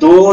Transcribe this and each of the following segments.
2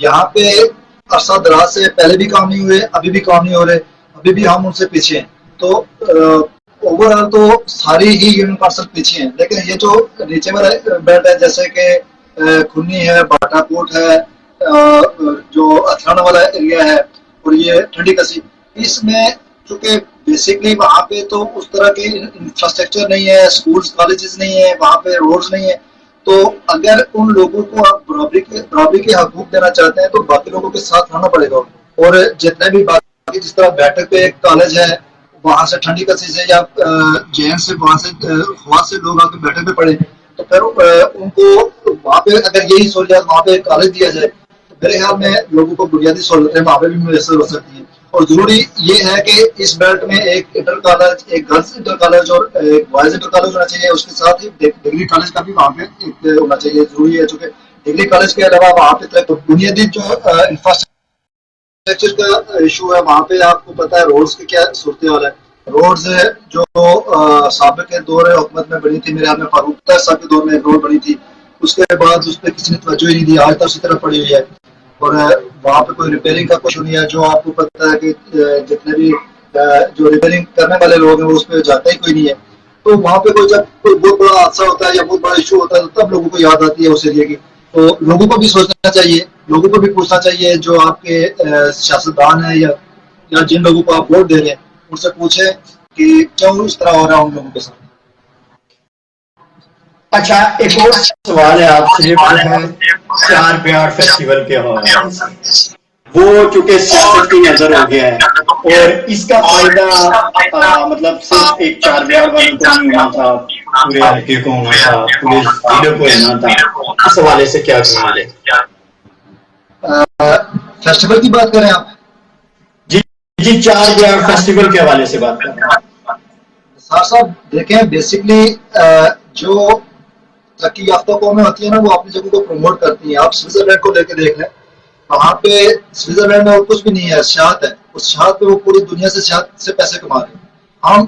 یہاں پہ عرصہ دراز سے پہلے بھی کام نہیں ہوئے, ابھی بھی کام نہیں ہو رہے, ابھی بھی ہم ان سے پیچھے ہیں. تو اوور آل تو ساری ہی یونین کونسل پیچھے ہیں, لیکن یہ جو نیچے والا بیلٹ ہے جیسے کہ کھنی ہے, باٹا کوٹ ہے, جو اتھرانا والا ایریا ہے, اور یہ ٹھنڈی کسی, اس میں چونکہ بیسکلی وہاں پہ تو اس طرح کے انفراسٹرکچر نہیں ہے, اسکولز کالجز نہیں ہے, وہاں پہ روڈز نہیں ہے. تو اگر ان لوگوں کو آپ برابری کے حقوق دینا چاہتے ہیں تو باقی لوگوں کے ساتھ رہنا پڑے گا. اور جتنے بھی باقی جس طرح بیٹھک پہ ایک کالج ہے, وہاں سے ٹھنڈی کسی سے یا جے این سے وہاں سے خواص سے لوگ آ کے بیٹھک پہ پڑے, تو پھر ان کو وہاں پہ اگر یہی سہولیات وہاں پہ کالج دیا جائے تو میرے خیال میں لوگوں کو بنیادی سہولتیں وہاں پہ بھی میسر ہو سکتی ہیں. اور ضروری یہ ہے کہ اس بیلٹ میں ایک انٹر کالج, ایک گرلس انٹر کالج اور ایک بوائز انٹر کالج ہونا چاہیے. اس کے ساتھ ہی ڈگری کالج کا بھی وہاں پہ ایک ہونا چاہیے, ضروری ہے. چونکہ ڈگری کالج کے علاوہ وہاں پہ بنیادی جو انفراسٹرکچر کا ایشو ہے, وہاں پہ آپ کو پتا ہے روڈز کی کیا صورتحال ہے. روڈز جو سابق دور حکومت میں بنی تھی, میرے خیال میں فاروق صاحب کے دور میں ایک روڈ بنی تھی, اس کے بعد اس پہ کسی نے توجہ ہی نہیں دی, آج تک اسی طرح پڑی ہوئی ہے. اور وہاں پہ کوئی ریپیئرنگ کا کچھ نہیں ہے. جو آپ کو پتا ہے کہ جتنے بھی جو ریپیئرنگ کرنے والے لوگ ہیں اس پہ جاتا ہی کوئی نہیں ہے. تو وہاں پہ کوئی جب کوئی بہت بڑا حادثہ ہوتا ہے یا بہت بڑا ایشو ہوتا ہے تو تب لوگوں کو یاد آتی ہے اس ایریے کی. تو لوگوں کو بھی سوچنا چاہیے, لوگوں کو بھی پوچھنا چاہیے, جو آپ کے سیاستدان ہیں یا جن لوگوں کو آپ ووٹ دے رہے ہیں, ان سے پوچھیں کہ کیوں اس طرح ہو رہا ہے ان لوگوں کے ساتھ. اچھا, ایک اور سوال ہے آپ سے, وہ ہے چار پیار فیسٹیول کے حوالے سے. وہ چونکہ سیاست کی نظر ہو گیا ہے, اور اس کا فائدہ مطلب صرف ایک چار پیار والوں کو نہیں ہونا تھا, پورے حلقے کو ہونا تھا, پورے ضلع کو ہونا تھا. اس حوالے سے کیا کہیں گے؟ فیسٹیول کی بات کریں آپ؟ جی جی, چار پیار فیسٹیول کے حوالے سے بات کر رہے ہیں. سر صاحب دیکھیں, بیسکلی جو ترقی یافتہ قومیں ہوتی ہیں نا, وہ اپنی جگہ کو پروموٹ کرتی ہیں. آپ سوئٹزرلینڈ کو لے کے دیکھ لیں, وہاں پہ سوئٹزرلینڈ میں اور کچھ بھی نہیں ہے, شہد ہے. اس شہد پہ وہ پوری دنیا سے شہد سے پیسے کما رہے ہیں. ہم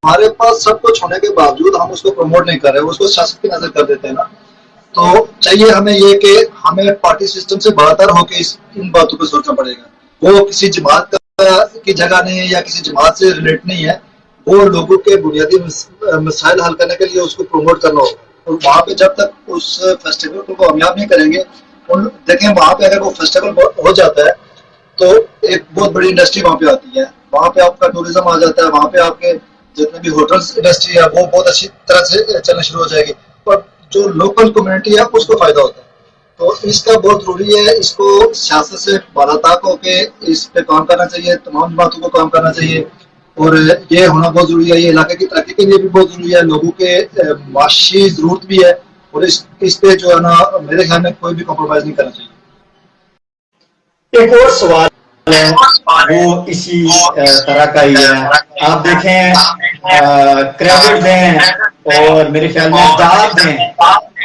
ہمارے پاس سب کچھ ہونے کے باوجود ہم اس کو پروموٹ نہیں کر رہے, اس کو سیاست کی نظر کر دیتے ہیں نا. تو چاہیے ہمیں یہ کہ ہمیں پارٹی سسٹم سے برتر ہو کے ان باتوں پہ سوچنا پڑے گا. وہ کسی جماعت کی جگہ نہیں ہے یا کسی جماعت سے ریلیٹ نہیں ہے, وہ لوگوں کے بنیادی مسائل حل کرنے کے لیے اس کو پروموٹ کرنا ہوگا. اور وہاں پہ جب تک اس فیسٹیول کو کامیاب نہیں کریں گے, دیکھیں وہاں پہ اگر وہ فیسٹیول ہو جاتا ہے تو ایک بہت بڑی انڈسٹری وہاں پہ آتی ہے, وہاں پہ آپ کا ٹوریزم آ جاتا ہے, وہاں پہ آپ کے جتنے بھی ہوٹلس انڈسٹری ہے وہ بہت اچھی طرح سے چلنا شروع ہو جائے گی, اور جو لوکل کمیونٹی ہے اس کو فائدہ ہوتا ہے. تو اس کا بہت ضروری ہے, اس کو سیاست سے بالاتاک ہو کے اس پہ کام کرنا چاہیے, تمام باتوں کو کام کرنا چاہیے. اور یہ ہونا بہت ضروری ہے, یہ علاقے کی ترقی کے لیے بھی بہت ضروری ہے, لوگوں کے معاشی ضرورت بھی ہے. اور اس پہ جو ہے نا میرے خیال میں کوئی بھی کمپرومائز نہیں کرنا چاہیے. ایک اور سوال ہے, وہ اسی طرح کا ہی ہے. آپ دیکھیں کریڈٹ دیں اور میرے خیال میں داد دیں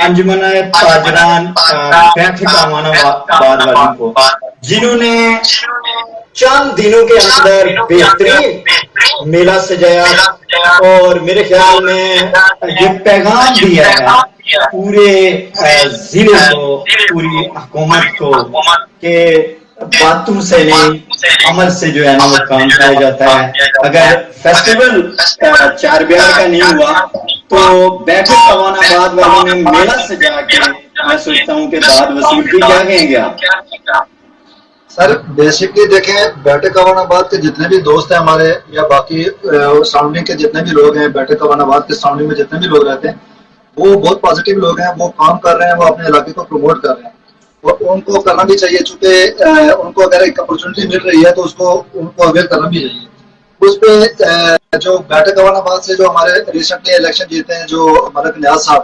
انجمن تاجران بیٹھک امانہ آباد والی کو, جنہوں نے چند دنوں کے اندر بہترین میلہ سجایا, اور میرے خیال میں یہ پیغام دیا ہے پورے ضلع کو, پوری حکومت کو, کہ باتوں سے نہیں عمل سے جو ہے نا وہ کام کیا جاتا ہے. اگر فیسٹیول چار پیار کا نہیں ہوا تو بیٹھک اوان آباد والوں نے میلہ سجا کے میں سوچتا ہوں کہ داد وصول کی. کیا کہیں گے آپ؟ سر بیسکلی دیکھیں, بیٹھک اوان آباد کے جتنے بھی دوست ہیں ہمارے یا باقی سراؤنڈنگ کے جتنے بھی لوگ ہیں, بیٹھک اوان آباد کے سراؤنڈنگ میں جتنے بھی لوگ رہتے ہیں, وہ بہت پازیٹیو لوگ ہیں, وہ کام کر رہے ہیں, وہ اپنے علاقے کو پروموٹ کر رہے ہیں. اور ان کو کرنا بھی چاہیے, چونکہ ان کو اگر ایک اپرچونٹی مل رہی ہے تو اس کو ان کو اویئر کرنا بھی چاہیے. اس پہ جو بیٹھک اوان آباد سے جو ہمارے ریسنٹلی الیکشن جیتے ہیں جو ملک نیاز صاحب,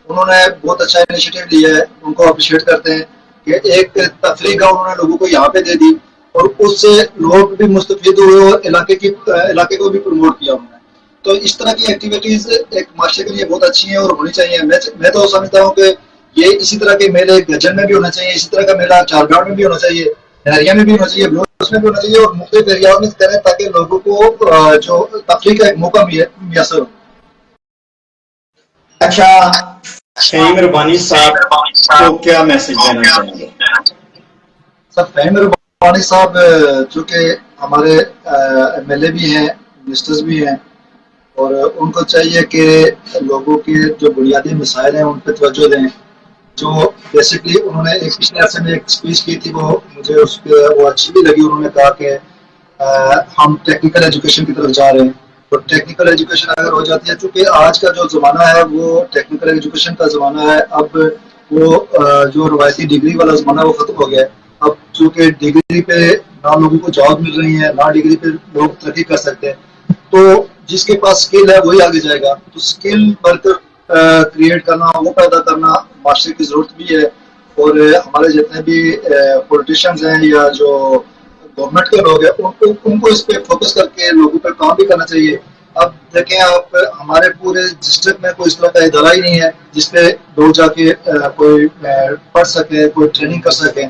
انہوں نے بہت اچھا انیشیٹو لیا ہے, ان کو اپریشیٹ کرتے ہیں کہ ایک تفریح کا انہوں نے لوگوں کو یہاں پہ دے دی, اور اس سے لوگ بھی مستفید ہوئے اور علاقے کو بھی پروموٹ کیا انہوں نے. تو اس طرح کی ایکٹیویٹیز ایک معاشرے کے لیے بہت اچھی ہیں اور ہونی چاہیے. میں تو سمجھتا ہوں کہ یہ اسی طرح کے میلے گجن میں بھی ہونا چاہیے, اسی طرح کا میلہ چارگاڑ میں بھی ہونا چاہیے, نہریا میں بھی ہونا چاہیے, بلوچ میں بھی ہونا چاہیے, اور مختلف ایریاز میں کریں تاکہ لوگوں کو جو تفریح کا ایک موقع میسر ہو. اچھا, فہیم ربانی صاحب کو کیا میسج دینا چاہیں گے؟ سر فہیم ربانی صاحب چونکہ ہمارے MLA بھی ہیں، منسٹرز بھی ہیں، اور ان کو چاہیے کہ لوگوں کے جو بنیادی مسائل ہیں ان پہ توجہ دیں. جو بیسکلی انہوں نے ایک پچھلے عرصے میں ایک اسپیچ کی تھی، وہ مجھے اس پہ وہ اچھی بھی لگی. انہوں نے کہا کہ ہم ٹیکنیکل ایجوکیشن کی طرف جا رہے ہیں. تو ٹیکنیکل ایجوکیشن اگر ہو جاتی ہے، چونکہ آج کا جو زمانہ ہے وہ ٹیکنیکل ایجوکیشن کا زمانہ ہے. اب وہ جو روایتی ڈگری والا زمانہ ہے وہ ختم ہو گیا ہے. اب چونکہ ڈگری پہ نہ لوگوں کو جاب مل رہی ہے، نہ ڈگری پہ لوگ ترقی کر سکتے ہیں، تو جس کے پاس اسکل ہے وہی آگے جائے گا. تو اسکل ورکر کریٹ کرنا، وہ پیدا کرنا معاشرے کی ضرورت بھی ہے. اور ہمارے جتنے بھی پولیٹیشینز ہیں یا جو گورنمنٹ کے لوگ ہیں، ان کو اس پہ فوکس کر کے لوگوں پہ کام بھی کرنا چاہیے. اب دیکھیں آپ، ہمارے پورے ڈسٹرکٹ میں کوئی اس طرح کا ادارہ ہی نہیں ہے جس پہ لوگ جا کے کوئی پڑھ سکے، کوئی ٹریننگ کر سکے.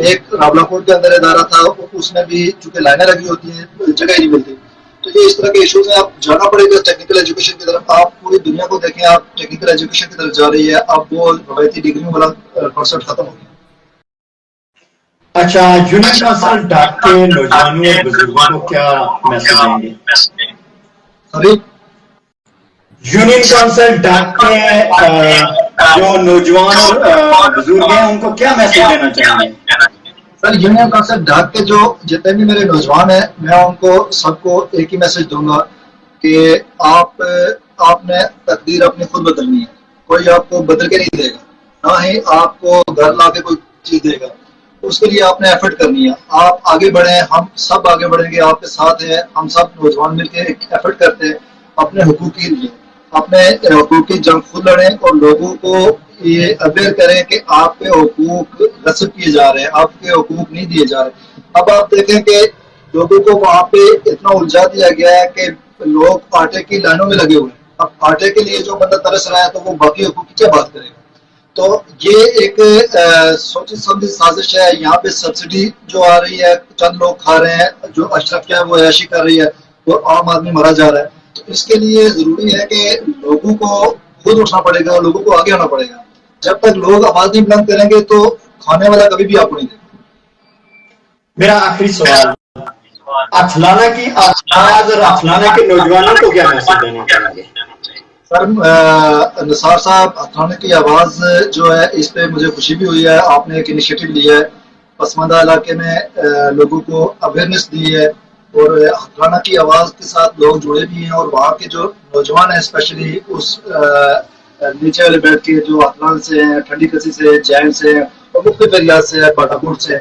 ایک راولا کوٹ کے اندر ادارہ تھا، اس میں بھی چونکہ لائنیں لگی ہوتی ہیں جگہ ہی نہیں ملتی. تو یہ اس طرح کے ایشوز ہیں. آپ جانا پڑے گا ٹیکنیکل ایجوکیشن کی طرف. آپ پوری دنیا کو دیکھیں، آپ ٹیکنیکل ایجوکیشن کی طرف جا رہی ہے. اب وہ روایتی ڈگریوں والا کانسیپٹ ختم ہو گیا. اچھا، یونین کونسل ڈاک کے نوجوانوں اور بزرگوں کو کیا میسج دیں گے؟ سوری، یونین کونسل ڈاک کے جو نوجوان اور بزرگ ہیں ان کو کیا میسج دینا چاہیں گے؟ سر یونین کونسل ڈاک کے جو جتنے بھی میرے نوجوان ہیں، میں ان کو سب کو ایک ہی میسج دوں گا کہ آپ نے تقدیر اپنی خود بدلنی ہے. کوئی آپ کو بدل کے نہیں دے گا، نہ ہی آپ کو گھر لا کے کوئی چیز دے گا. اس کے لیے آپ نے ایفرٹ کرنی ہے. آپ آگے بڑھیں، ہم سب آگے بڑھیں گے، آپ کے ساتھ ہیں. ہم سب نوجوان مل کے ایک ایفرٹ کرتے ہیں اپنے حقوق کے لیے. اپنے حقوق کی جنگ خود لڑیں اور لوگوں کو یہ اویئر کریں کہ آپ کے حقوق غصب کیے جا رہے ہیں، آپ کے حقوق نہیں دیے جا رہے. اب آپ دیکھیں کہ لوگوں کو وہاں پہ اتنا الجھا دیا گیا ہے کہ لوگ آٹے کی لائنوں میں لگے ہوئے ہیں. اب آٹے کے لیے جو بندہ ترس رہا ہے تو وہ باقی حقوق کی کیا بات کرے گا؟ تو یہ ایک سوچی سمجھی سازش ہے. یہاں پہ سبسڈی جو آ رہی ہے، چند لوگ کھا رہے ہیں، جو اشرف کیا ہے وہ عیاشی کر رہی ہے، وہ عام آدمی مرا جا رہا ہے. تو اس کے لیے ضروری ہے کہ لوگوں کو خود اٹھنا پڑے گا، لوگوں کو آگے آنا پڑے گا. جب تک لوگ آواز نہیں بلند کریں گے تو کھانے والا کبھی بھی آپ کو نہیں دے گا. میرا آخری سوال، اٹھلانہ کی آواز اور اٹھلانہ کے نوجوانوں کو کیا میسج دینا چاہیں گے؟ سر نثار صاحب، اٹھلانہ کی آواز جو ہے اس پہ مجھے خوشی بھی ہوئی ہے. آپ نے ایک انیشیٹو لیا ہے، پسماندہ علاقے میں لوگوں کو اویئرنیس دی ہے، اور اٹھلانہ کی آواز کے ساتھ لوگ جڑے بھی ہیں. اور وہاں کے جو نوجوان ہیں اسپیشلی اس نیچے والے بیلٹ کے جو اٹھلانہ سے ہیں، ٹھنڈی کسی سے، جین سے، اور مختلف ایریاز سے، باٹاپور سے،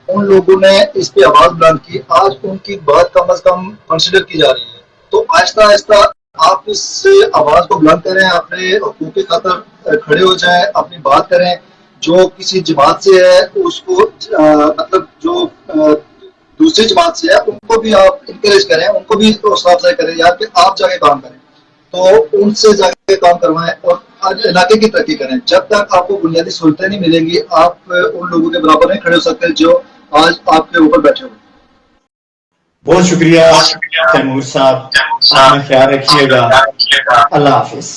ان لوگوں نے اس پہ آواز بلند کی. آج ان کی بات کم از کم کنسیڈر کی جا رہی ہے. تو آہستہ آہستہ آپ اس سے آواز کو بلند کریں، اپنے حقوق کی خاطر کھڑے ہو جائیں، اپنی بات کریں. جو کسی جماعت سے ہے اس کو مطلب جو دوسری جماعت سے ہے ان کو بھی آپ انکریج کریں، ان کو بھی حوصلہ افزائی کریں، یا کہ آپ جا کے کام کریں. تو ان سے جا کے کام کروائیں اور علاقے کی ترقی کریں. جب تک آپ کو بنیادی سہولتیں نہیں ملیں گی، آپ ان لوگوں کے برابر نہیں کھڑے ہو سکتے جو آج آپ کے اوپر بیٹھے ہوئے. بہت شکریہ تیمور صاحب، اپنا خیال رکھیے گا. اللہ حافظ.